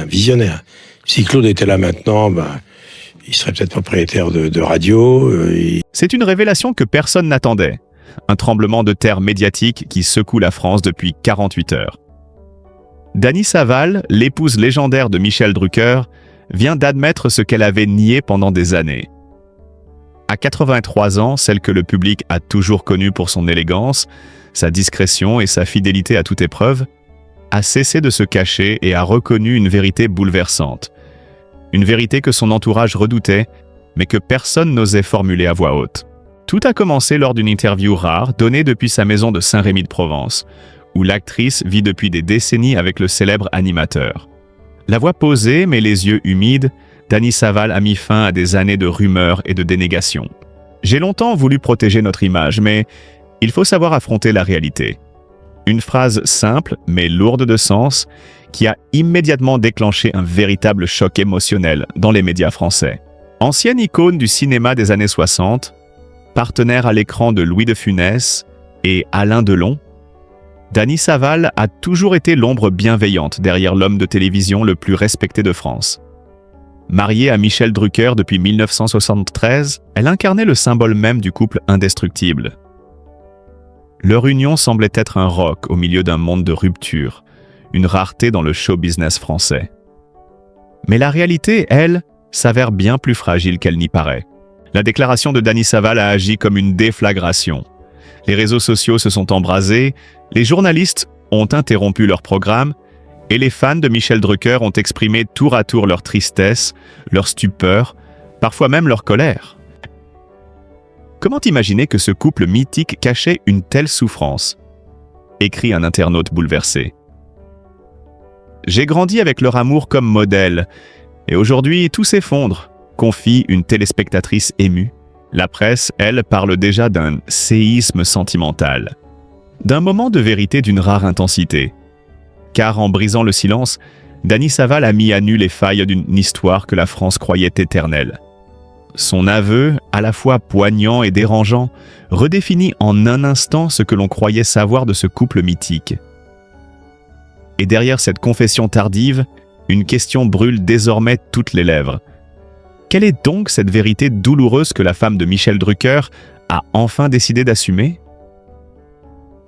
visionnaire. Si Claude était là maintenant, il serait peut-être propriétaire de radio. C'est une révélation que personne n'attendait. Un tremblement de terre médiatique qui secoue la France depuis 48 heures. Dany Saval, l'épouse légendaire de Michel Drucker, vient d'admettre ce qu'elle avait nié pendant des années. À 83 ans, celle que le public a toujours connue pour son élégance, sa discrétion et sa fidélité à toute épreuve, a cessé de se cacher et a reconnu une vérité bouleversante. Une vérité que son entourage redoutait, mais que personne n'osait formuler à voix haute. Tout a commencé lors d'une interview rare donnée depuis sa maison de Saint-Rémy-de-Provence, où l'actrice vit depuis des décennies avec le célèbre animateur. La voix posée, mais les yeux humides, Dany Saval a mis fin à des années de rumeurs et de dénégations. J'ai longtemps voulu protéger notre image, mais il faut savoir affronter la réalité. Une phrase simple, mais lourde de sens, qui a immédiatement déclenché un véritable choc émotionnel dans les médias français. Ancienne icône du cinéma des années 60, partenaire à l'écran de Louis de Funès et Alain Delon, Dany Saval a toujours été l'ombre bienveillante derrière l'homme de télévision le plus respecté de France. Mariée à Michel Drucker depuis 1973, elle incarnait le symbole même du couple indestructible. Leur union semblait être un roc au milieu d'un monde de rupture, une rareté dans le show business français. Mais la réalité, elle, s'avère bien plus fragile qu'elle n'y paraît. La déclaration de Dany Saval a agi comme une déflagration. Les réseaux sociaux se sont embrasés, les journalistes ont interrompu leur programme et les fans de Michel Drucker ont exprimé tour à tour leur tristesse, leur stupeur, parfois même leur colère. Comment imaginer que ce couple mythique cachait une telle souffrance ? Écrit un internaute bouleversé. J'ai grandi avec leur amour comme modèle, et aujourd'hui tout s'effondre, confie une téléspectatrice émue. La presse, elle, parle déjà d'un séisme sentimental, d'un moment de vérité d'une rare intensité. Car en brisant le silence, Dany Saval a mis à nu les failles d'une histoire que la France croyait éternelle. Son aveu, à la fois poignant et dérangeant, redéfinit en un instant ce que l'on croyait savoir de ce couple mythique. Et derrière cette confession tardive, une question brûle désormais toutes les lèvres. Quelle est donc cette vérité douloureuse que la femme de Michel Drucker a enfin décidé d'assumer ?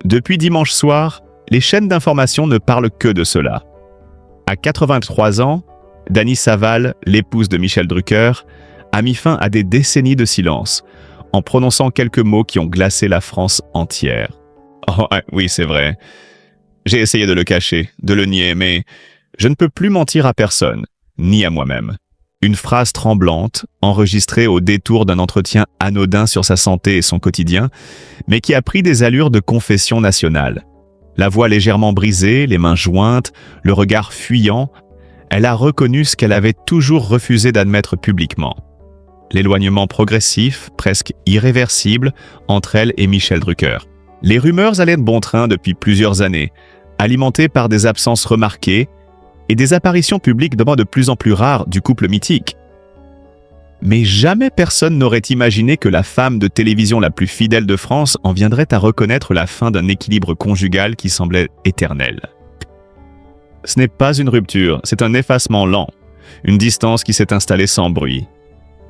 Depuis dimanche soir, les chaînes d'information ne parlent que de cela. À 83 ans, Dany Saval, l'épouse de Michel Drucker, a mis fin à des décennies de silence, en prononçant quelques mots qui ont glacé la France entière. Oh oui, c'est vrai. J'ai essayé de le cacher, de le nier, mais je ne peux plus mentir à personne, ni à moi-même. Une phrase tremblante, enregistrée au détour d'un entretien anodin sur sa santé et son quotidien, mais qui a pris des allures de confession nationale. La voix légèrement brisée, les mains jointes, le regard fuyant, elle a reconnu ce qu'elle avait toujours refusé d'admettre publiquement. L'éloignement progressif, presque irréversible, entre elle et Michel Drucker. Les rumeurs allaient de bon train depuis plusieurs années, alimentées par des absences remarquées et des apparitions publiques de plus en plus rares du couple mythique. Mais jamais personne n'aurait imaginé que la femme de télévision la plus fidèle de France en viendrait à reconnaître la fin d'un équilibre conjugal qui semblait éternel. Ce n'est pas une rupture, c'est un effacement lent, une distance qui s'est installée sans bruit.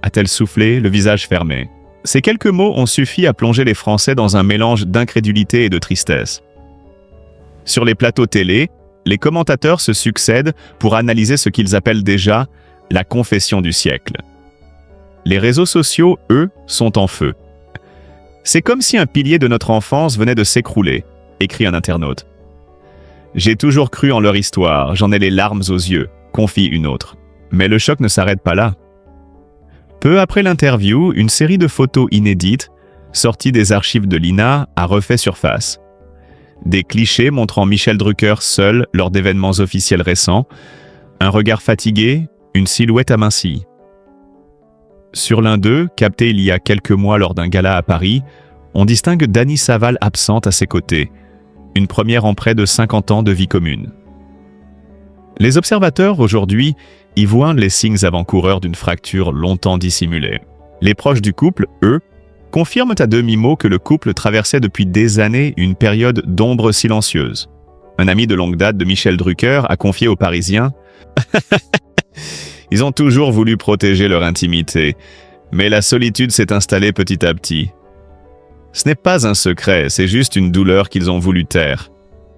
A-t-elle soufflé, le visage fermé ? Ces quelques mots ont suffi à plonger les Français dans un mélange d'incrédulité et de tristesse. Sur les plateaux télé, les commentateurs se succèdent pour analyser ce qu'ils appellent déjà la confession du siècle. Les réseaux sociaux, eux, sont en feu. C'est comme si un pilier de notre enfance venait de s'écrouler, écrit un internaute. J'ai toujours cru en leur histoire, j'en ai les larmes aux yeux, confie une autre. Mais le choc ne s'arrête pas là. Peu après l'interview, une série de photos inédites, sorties des archives de l'INA, a refait surface. Des clichés montrant Michel Drucker seul lors d'événements officiels récents, un regard fatigué, une silhouette amincie. Sur l'un d'eux, capté il y a quelques mois lors d'un gala à Paris, on distingue Dany Saval absente à ses côtés, une première en près de 50 ans de vie commune. Les observateurs, aujourd'hui, y voient les signes avant-coureurs d'une fracture longtemps dissimulée. Les proches du couple, eux, confirment à demi-mot que le couple traversait depuis des années une période d'ombre silencieuse. un ami de longue date de Michel Drucker, a confié aux Parisiens « Ils ont toujours voulu protéger leur intimité, mais la solitude s'est installée petit à petit. Ce n'est pas un secret, c'est juste une douleur qu'ils ont voulu taire. »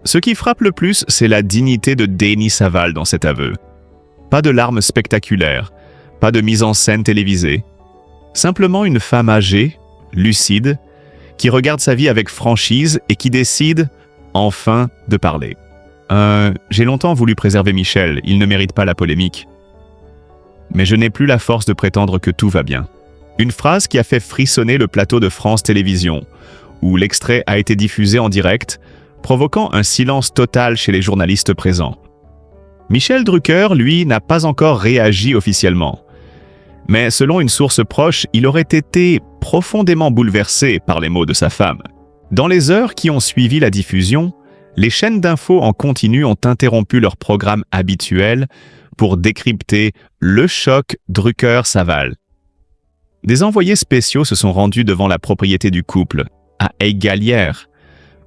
Ce qui frappe le plus, c'est la dignité de Dany Saval dans cet aveu. Pas de larmes spectaculaires, pas de mise en scène télévisée. Simplement une femme âgée, lucide, qui regarde sa vie avec franchise et qui décide, enfin, de parler. J'ai longtemps voulu préserver Michel, il ne mérite pas la polémique. Mais je n'ai plus la force de prétendre que tout va bien. Une phrase qui a fait frissonner le plateau de France Télévisions, où l'extrait a été diffusé en direct, provoquant un silence total chez les journalistes présents. Michel Drucker, lui, n'a pas encore réagi officiellement. Mais selon une source proche, il aurait été profondément bouleversé par les mots de sa femme. Dans les heures qui ont suivi la diffusion, les chaînes d'infos en continu ont interrompu leur programme habituel pour décrypter le choc Drucker-Saval. Des envoyés spéciaux se sont rendus devant la propriété du couple, à Aigues-Gallières,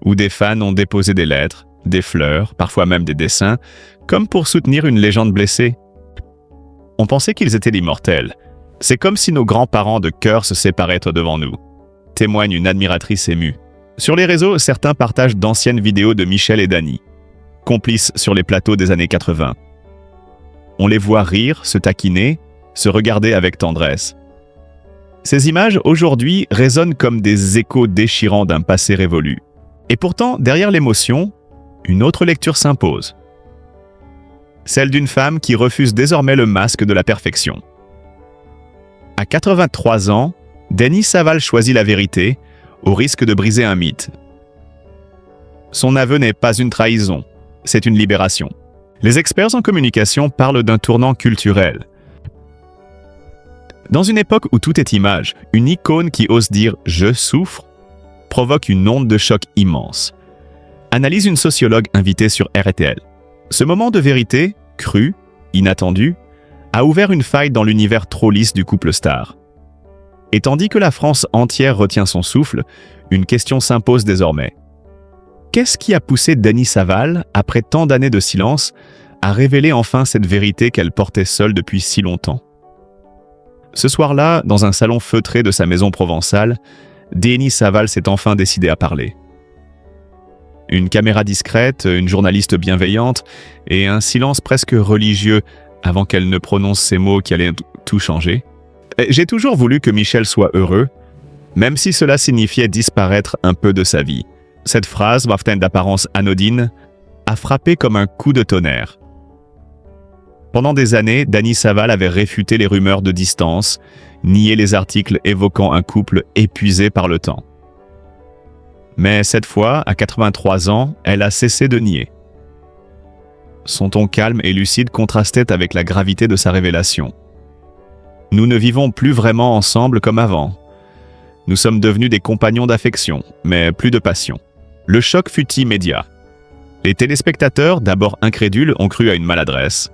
où des fans ont déposé des lettres, des fleurs, parfois même des dessins, comme pour soutenir une légende blessée. On pensait qu'ils étaient immortels. C'est comme si nos grands-parents de cœur se séparaient devant nous, témoigne une admiratrice émue. Sur les réseaux, certains partagent d'anciennes vidéos de Michel et Dany, complices sur les plateaux des années 80. On les voit rire, se taquiner, se regarder avec tendresse. Ces images, aujourd'hui, résonnent comme des échos déchirants d'un passé révolu. Et pourtant, derrière l'émotion, une autre lecture s'impose. Celle d'une femme qui refuse désormais le masque de la perfection. À 83 ans, Dany Saval choisit la vérité, au risque de briser un mythe. Son aveu n'est pas une trahison, c'est une libération. Les experts en communication parlent d'un tournant culturel. Dans une époque où tout est image, une icône qui ose dire « je souffre » provoque une onde de choc immense. Analyse une sociologue invitée sur RTL. Ce moment de vérité, cru, inattendu, a ouvert une faille dans l'univers trop lisse du couple star. Et tandis que la France entière retient son souffle, une question s'impose désormais. Qu'est-ce qui a poussé Dany Saval, après tant d'années de silence, à révéler enfin cette vérité qu'elle portait seule depuis si longtemps? Ce soir-là, dans un salon feutré de sa maison provençale, Dany Saval s'est enfin décidée à parler. Une caméra discrète, une journaliste bienveillante et un silence presque religieux avant qu'elle ne prononce ces mots qui allaient tout changer. J'ai toujours voulu que Michel soit heureux, même si cela signifiait disparaître un peu de sa vie. Cette phrase, parfois d'apparence anodine, a frappé comme un coup de tonnerre. Pendant des années, Dany Saval avait réfuté les rumeurs de distance, nié les articles évoquant un couple épuisé par le temps. Mais cette fois, à 83 ans, elle a cessé de nier. Son ton calme et lucide contrastait avec la gravité de sa révélation. Nous ne vivons plus vraiment ensemble comme avant. Nous sommes devenus des compagnons d'affection, mais plus de passion. Le choc fut immédiat. Les téléspectateurs, d'abord incrédules, ont cru à une maladresse.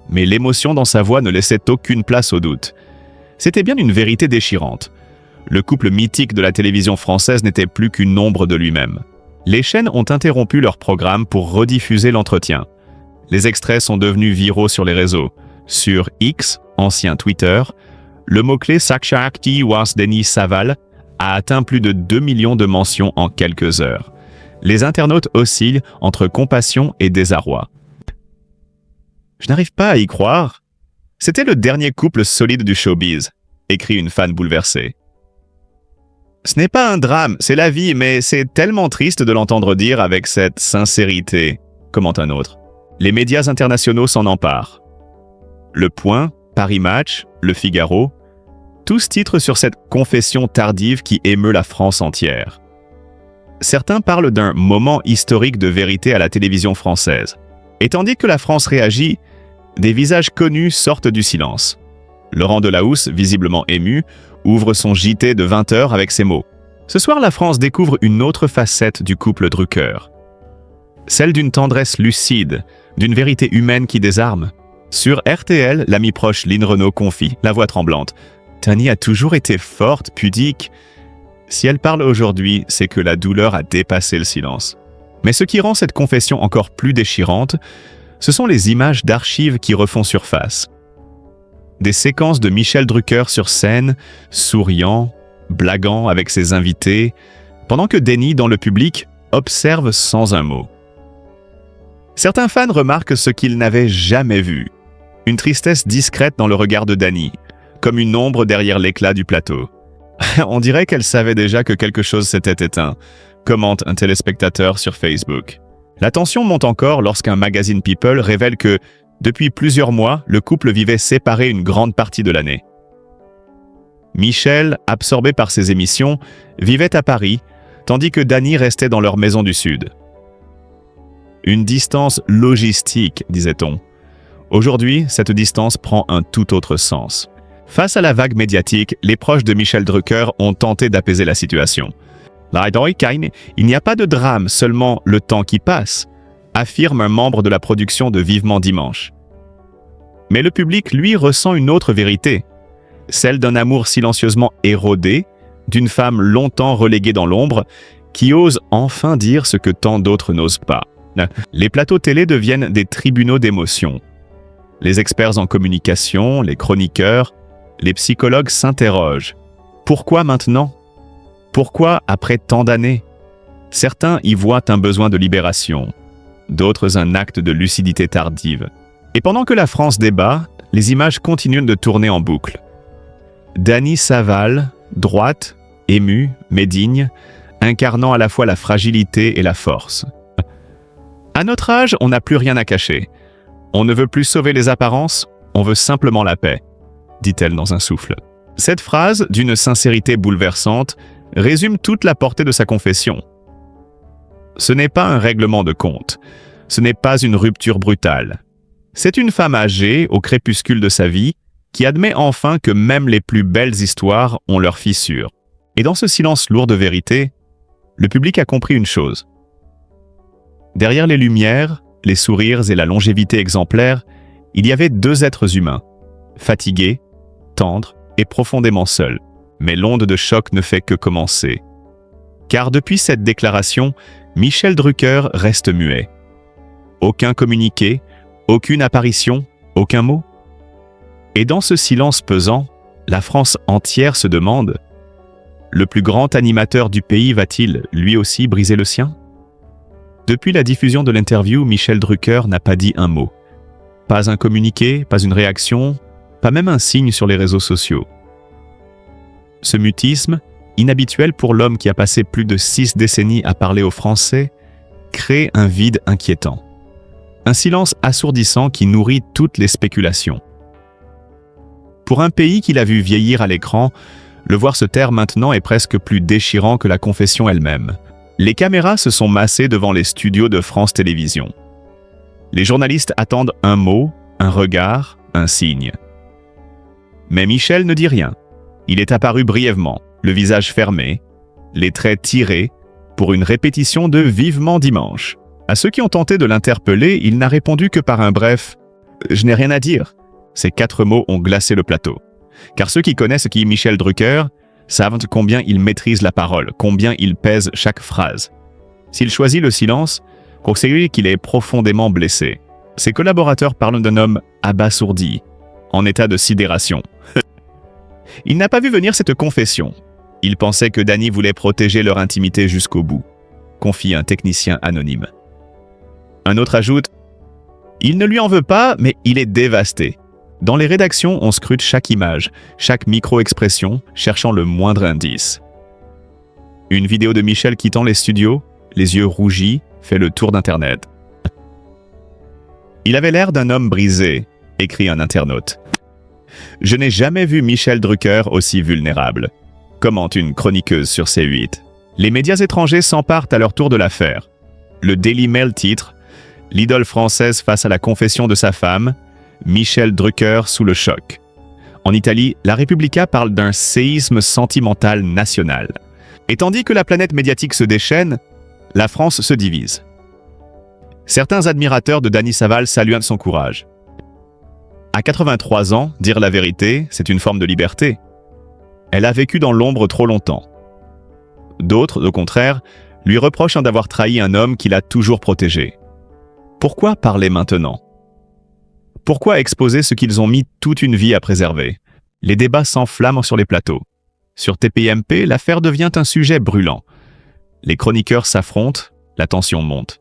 Mais l'émotion dans sa voix ne laissait aucune place au doute. C'était bien une vérité déchirante. Le couple mythique de la télévision française n'était plus qu'une ombre de lui-même. Les chaînes ont interrompu leur programme pour rediffuser l'entretien. Les extraits sont devenus viraux sur les réseaux. Sur X, ancien Twitter, le mot-clé « Sakshakti was Dany Saval » a atteint plus de 2 millions de mentions en quelques heures. Les internautes oscillent entre compassion et désarroi. Je n'arrive pas à y croire. C'était le dernier couple solide du showbiz, écrit une fan bouleversée. Ce n'est pas un drame, c'est la vie, mais c'est tellement triste de l'entendre dire avec cette sincérité, commente un autre. Les médias internationaux s'en emparent. Le Point, Paris Match, Le Figaro, tous titrent sur cette confession tardive qui émeut la France entière. Certains parlent d'un moment historique de vérité à la télévision française. Et tandis que la France réagit, des visages connus sortent du silence. Laurent Delahousse, visiblement ému, ouvre son JT de 20h avec ces mots. Ce soir, la France découvre une autre facette du couple Drucker. Celle d'une tendresse lucide, d'une vérité humaine qui désarme. Sur RTL, l'ami proche Lynn Renaud confie, la voix tremblante. Dany a toujours été forte, pudique. Si elle parle aujourd'hui, c'est que la douleur a dépassé le silence. Mais ce qui rend cette confession encore plus déchirante, ce sont les images d'archives qui refont surface. Des séquences de Michel Drucker sur scène, souriant, blaguant avec ses invités, pendant que Danny, dans le public, observe sans un mot. Certains fans remarquent ce qu'ils n'avaient jamais vu. Une tristesse discrète dans le regard de Danny, comme une ombre derrière l'éclat du plateau. On dirait qu'elle savait déjà que quelque chose s'était éteint, commente un téléspectateur sur Facebook. La tension monte encore lorsqu'un magazine People révèle que, depuis plusieurs mois, le couple vivait séparé une grande partie de l'année. Michel, absorbé par ses émissions, vivait à Paris, tandis que Danny restait dans leur maison du Sud. Une distance logistique, disait-on. Aujourd'hui, cette distance prend un tout autre sens. Face à la vague médiatique, les proches de Michel Drucker ont tenté d'apaiser la situation. Il n'y a pas de drame, seulement le temps qui passe, affirme un membre de la production de Vivement Dimanche. Mais le public, lui, ressent une autre vérité, celle d'un amour silencieusement érodé, d'une femme longtemps reléguée dans l'ombre, qui ose enfin dire ce que tant d'autres n'osent pas. Les plateaux télé deviennent des tribunaux d'émotions. Les experts en communication, les chroniqueurs, les psychologues s'interrogent. Pourquoi maintenant ? Pourquoi après tant d'années ? Certains y voient un besoin de libération, d'autres un acte de lucidité tardive. Et pendant que la France débat, les images continuent de tourner en boucle. Dany Saval, droite, émue, mais digne, incarnant à la fois la fragilité et la force. À notre âge, on n'a plus rien à cacher. On ne veut plus sauver les apparences, on veut simplement la paix, dit-elle dans un souffle. Cette phrase, d'une sincérité bouleversante, résume toute la portée de sa confession. Ce n'est pas un règlement de compte, ce n'est pas une rupture brutale. C'est une femme âgée, au crépuscule de sa vie, qui admet enfin que même les plus belles histoires ont leurs fissures. Et dans ce silence lourd de vérité, le public a compris une chose. Derrière les lumières, les sourires et la longévité exemplaire, il y avait deux êtres humains, fatigués, tendres et profondément seuls. Mais l'onde de choc ne fait que commencer. Car depuis cette déclaration, Michel Drucker reste muet. Aucun communiqué, aucune apparition, aucun mot. Et dans ce silence pesant, la France entière se demande « Le plus grand animateur du pays va-t-il, lui aussi, briser le sien ?» Depuis la diffusion de l'interview, Michel Drucker n'a pas dit un mot. Pas un communiqué, pas une réaction, pas même un signe sur les réseaux sociaux. Ce mutisme, inhabituel pour l'homme qui a passé plus de 6 décennies à parler aux Français, crée un vide inquiétant. Un silence assourdissant qui nourrit toutes les spéculations. Pour un pays qui l'a vu vieillir à l'écran, le voir se taire maintenant est presque plus déchirant que la confession elle-même. Les caméras se sont massées devant les studios de France Télévisions. Les journalistes attendent un mot, un regard, un signe. Mais Michel ne dit rien. Il est apparu brièvement, le visage fermé, les traits tirés, pour une répétition de Vivement Dimanche. À ceux qui ont tenté de l'interpeller, il n'a répondu que par un bref « Je n'ai rien à dire ». Ces 4 mots ont glacé le plateau. Car ceux qui connaissent qui est Michel Drucker savent combien il maîtrise la parole, combien il pèse chaque phrase. S'il choisit le silence, c'est qu'il est profondément blessé. Ses collaborateurs parlent d'un homme abasourdi, en état de sidération. Il n'a pas vu venir cette confession. Il pensait que Danny voulait protéger leur intimité jusqu'au bout, confie un technicien anonyme. Un autre ajoute « Il ne lui en veut pas, mais il est dévasté. » Dans les rédactions, on scrute chaque image, chaque micro-expression, cherchant le moindre indice. Une vidéo de Michel quittant les studios, les yeux rougis, fait le tour d'Internet. « Il avait l'air d'un homme brisé », écrit un internaute. « Je n'ai jamais vu Michel Drucker aussi vulnérable », commente une chroniqueuse sur C8. Les médias étrangers s'emparent à leur tour de l'affaire. Le Daily Mail titre « L'idole française face à la confession de sa femme, Michel Drucker sous le choc ». En Italie, la Repubblica parle d'un séisme sentimental national. Et tandis que la planète médiatique se déchaîne, la France se divise. Certains admirateurs de Dany Saval saluent son courage. À 83 ans, dire la vérité, c'est une forme de liberté. Elle a vécu dans l'ombre trop longtemps. D'autres, au contraire, lui reprochant d'avoir trahi un homme qu'il a toujours protégé. Pourquoi parler maintenant? Pourquoi exposer ce qu'ils ont mis toute une vie à préserver? Les débats s'enflamment sur les plateaux. Sur TPMP, l'affaire devient un sujet brûlant. Les chroniqueurs s'affrontent, la tension monte.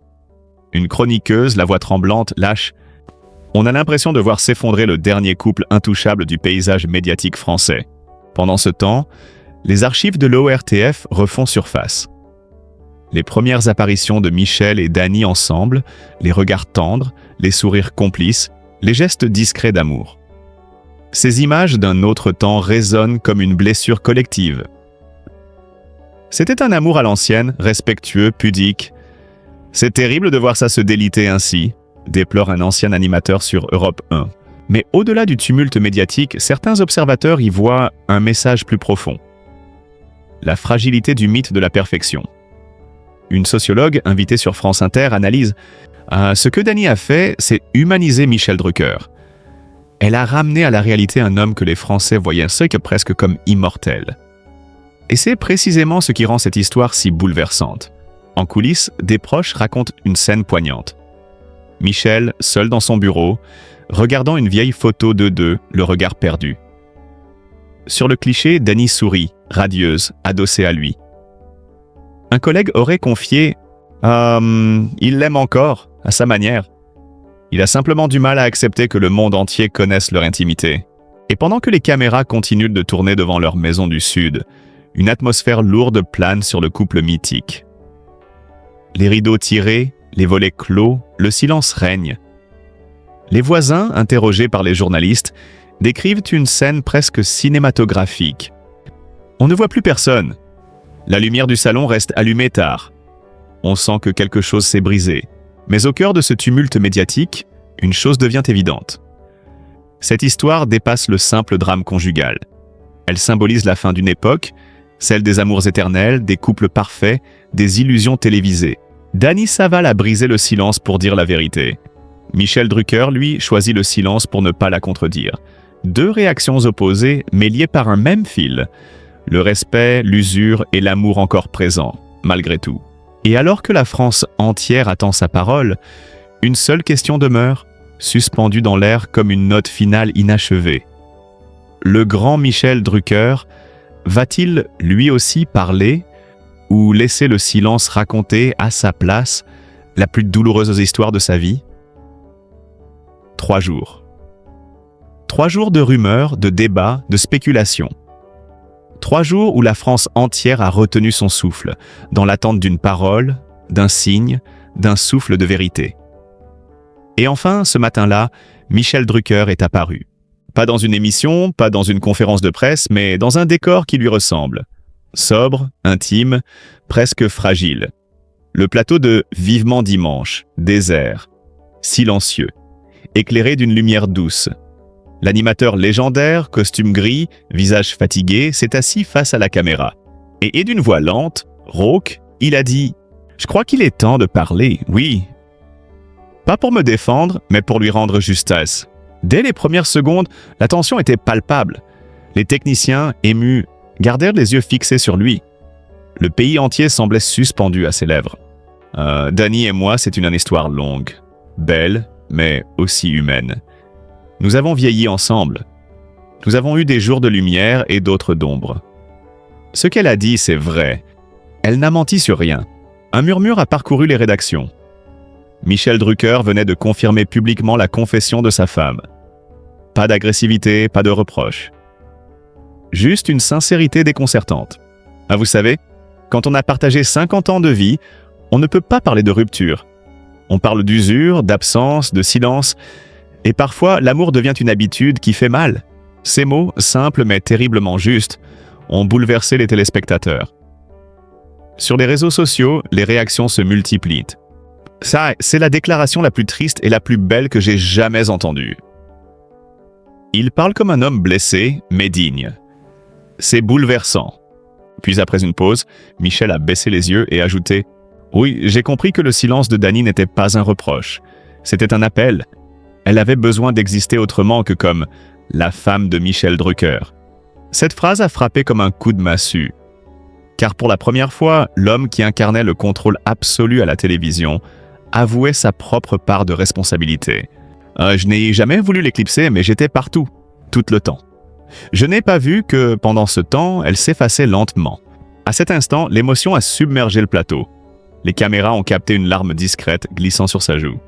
Une chroniqueuse, la voix tremblante, lâche. On a l'impression de voir s'effondrer le dernier couple intouchable du paysage médiatique français. Pendant ce temps, les archives de l'ORTF refont surface. Les premières apparitions de Michel et Dany ensemble, les regards tendres, les sourires complices, les gestes discrets d'amour. Ces images d'un autre temps résonnent comme une blessure collective. C'était un amour à l'ancienne, respectueux, pudique. C'est terrible de voir ça se déliter ainsi, déplore un ancien animateur sur Europe 1. Mais au-delà du tumulte médiatique, certains observateurs y voient un message plus profond. La fragilité du mythe de la perfection. Une sociologue invitée sur France Inter analyse « Ce que Dany a fait, c'est humaniser Michel Drucker. Elle a ramené à la réalité un homme que les Français voyaient presque comme immortel. » Et c'est précisément ce qui rend cette histoire si bouleversante. En coulisses, des proches racontent une scène poignante. Michel, seul dans son bureau, regardant une vieille photo d'eux deux, le regard perdu. Sur le cliché, Dany sourit, radieuse, adossée à lui. Un collègue aurait confié « il l'aime encore, à sa manière. Il a simplement du mal à accepter que le monde entier connaisse leur intimité. » Et pendant que les caméras continuent de tourner devant leur maison du Sud, une atmosphère lourde plane sur le couple mythique. Les rideaux tirés, les volets clos, le silence règne. Les voisins, interrogés par les journalistes, décrivent une scène presque cinématographique. On ne voit plus personne. La lumière du salon reste allumée tard. On sent que quelque chose s'est brisé. Mais au cœur de ce tumulte médiatique, une chose devient évidente. Cette histoire dépasse le simple drame conjugal. Elle symbolise la fin d'une époque, celle des amours éternels, des couples parfaits, des illusions télévisées. Dany Saval a brisé le silence pour dire la vérité. Michel Drucker, lui, choisit le silence pour ne pas la contredire. Deux réactions opposées, mais liées par un même fil. Le respect, l'usure et l'amour encore présents, malgré tout. Et alors que la France entière attend sa parole, une seule question demeure, suspendue dans l'air comme une note finale inachevée. Le grand Michel Drucker va-t-il lui aussi parler ou laisser le silence raconter à sa place la plus douloureuse histoire de sa vie? 3 jours. 3 jours de rumeurs, de débats, de spéculations. 3 jours où la France entière a retenu son souffle, dans l'attente d'une parole, d'un signe, d'un souffle de vérité. Et enfin, ce matin-là, Michel Drucker est apparu. Pas dans une émission, pas dans une conférence de presse, mais dans un décor qui lui ressemble. Sobre, intime, presque fragile. Le plateau de Vivement Dimanche, désert, silencieux, éclairé d'une lumière douce. L'animateur légendaire, costume gris, visage fatigué, s'est assis face à la caméra. Et d'une voix lente, rauque, il a dit « Je crois qu'il est temps de parler, oui. » Pas pour me défendre, mais pour lui rendre justesse. Dès les premières secondes, la tension était palpable. Les techniciens, émus, gardèrent les yeux fixés sur lui. Le pays entier semblait suspendu à ses lèvres. Dany et moi, c'est une histoire longue, belle, mais aussi humaine. Nous avons vieilli ensemble. Nous avons eu des jours de lumière et d'autres d'ombre. Ce qu'elle a dit, c'est vrai. Elle n'a menti sur rien. Un murmure a parcouru les rédactions. Michel Drucker venait de confirmer publiquement la confession de sa femme. Pas d'agressivité, pas de reproche. Juste une sincérité déconcertante. Ah, vous savez, quand on a partagé 50 ans de vie, on ne peut pas parler de rupture. On parle d'usure, d'absence, de silence, et parfois l'amour devient une habitude qui fait mal. Ces mots, simples mais terriblement justes, ont bouleversé les téléspectateurs. Sur les réseaux sociaux, les réactions se multiplient. Ça, c'est la déclaration la plus triste et la plus belle que j'ai jamais entendue. Il parle comme un homme blessé, mais digne. C'est bouleversant. Puis après une pause, Michel a baissé les yeux et ajouté « Oui, j'ai compris que le silence de Dany n'était pas un reproche. C'était un appel. Elle avait besoin d'exister autrement que comme la femme de Michel Drucker. » Cette phrase a frappé comme un coup de massue. Car pour la première fois, l'homme qui incarnait le contrôle absolu à la télévision avouait sa propre part de responsabilité. Je n'ai jamais voulu l'éclipser, mais j'étais partout, tout le temps. Je n'ai pas vu que, pendant ce temps, elle s'effaçait lentement. À cet instant, l'émotion a submergé le plateau. Les caméras ont capté une larme discrète glissant sur sa joue.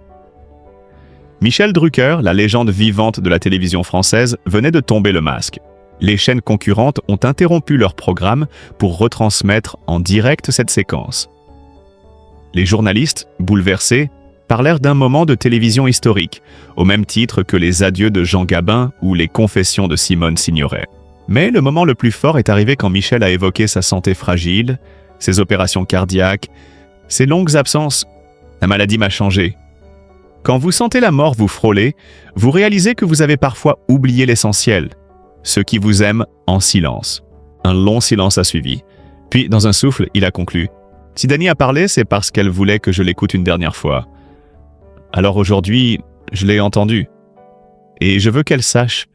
Michel Drucker, la légende vivante de la télévision française, venait de tomber le masque. Les chaînes concurrentes ont interrompu leur programme pour retransmettre en direct cette séquence. Les journalistes, bouleversés, parlèrent d'un moment de télévision historique, au même titre que les adieux de Jean Gabin ou les confessions de Simone Signoret. Mais le moment le plus fort est arrivé quand Michel a évoqué sa santé fragile, ses opérations cardiaques, ses longues absences. La maladie m'a changé. Quand vous sentez la mort vous frôler, vous réalisez que vous avez parfois oublié l'essentiel, ceux qui vous aiment en silence. Un long silence a suivi. Puis, dans un souffle, il a conclu. Si Dany a parlé, c'est parce qu'elle voulait que je l'écoute une dernière fois. Alors aujourd'hui, je l'ai entendue. Et je veux qu'elle sache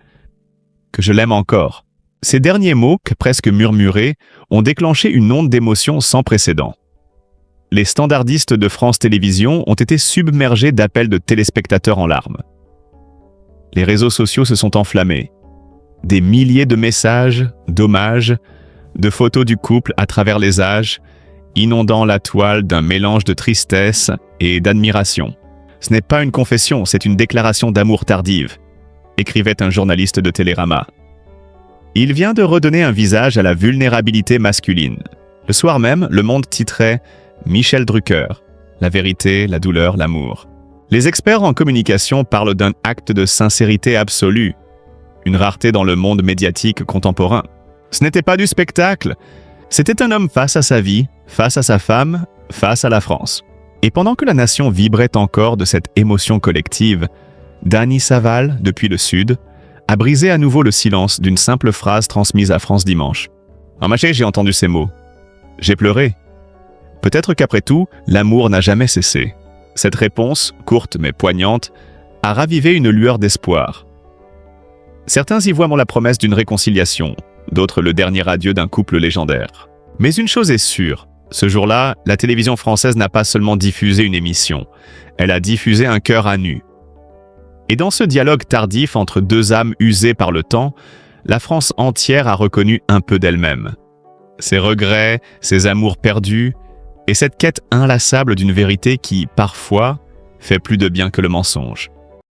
que je l'aime encore. Ces derniers mots, presque murmurés, ont déclenché une onde d'émotion sans précédent. Les standardistes de France Télévisions ont été submergés d'appels de téléspectateurs en larmes. Les réseaux sociaux se sont enflammés. Des milliers de messages, d'hommages, de photos du couple à travers les âges, inondant la toile d'un mélange de tristesse et d'admiration. Ce n'est pas une confession, c'est une déclaration d'amour tardive, écrivait un journaliste de Télérama. Il vient de redonner un visage à la vulnérabilité masculine. Le soir même, Le Monde titrait « Michel Drucker, la vérité, la douleur, l'amour ». Les experts en communication parlent d'un acte de sincérité absolue, une rareté dans le monde médiatique contemporain. Ce n'était pas du spectacle, c'était un homme face à sa vie, face à sa femme, face à la France. Et pendant que la nation vibrait encore de cette émotion collective, Dany Saval, depuis le Sud, a brisé à nouveau le silence d'une simple phrase transmise à France Dimanche. En marché, j'ai entendu ces mots. J'ai pleuré. Peut-être qu'après tout, l'amour n'a jamais cessé. Cette réponse, courte mais poignante, a ravivé une lueur d'espoir. Certains y voient la promesse d'une réconciliation, d'autres le dernier adieu d'un couple légendaire. Mais une chose est sûre, ce jour-là, la télévision française n'a pas seulement diffusé une émission, elle a diffusé un cœur à nu. Et dans ce dialogue tardif entre deux âmes usées par le temps, la France entière a reconnu un peu d'elle-même. Ses regrets, ses amours perdus, et cette quête inlassable d'une vérité qui, parfois, fait plus de bien que le mensonge.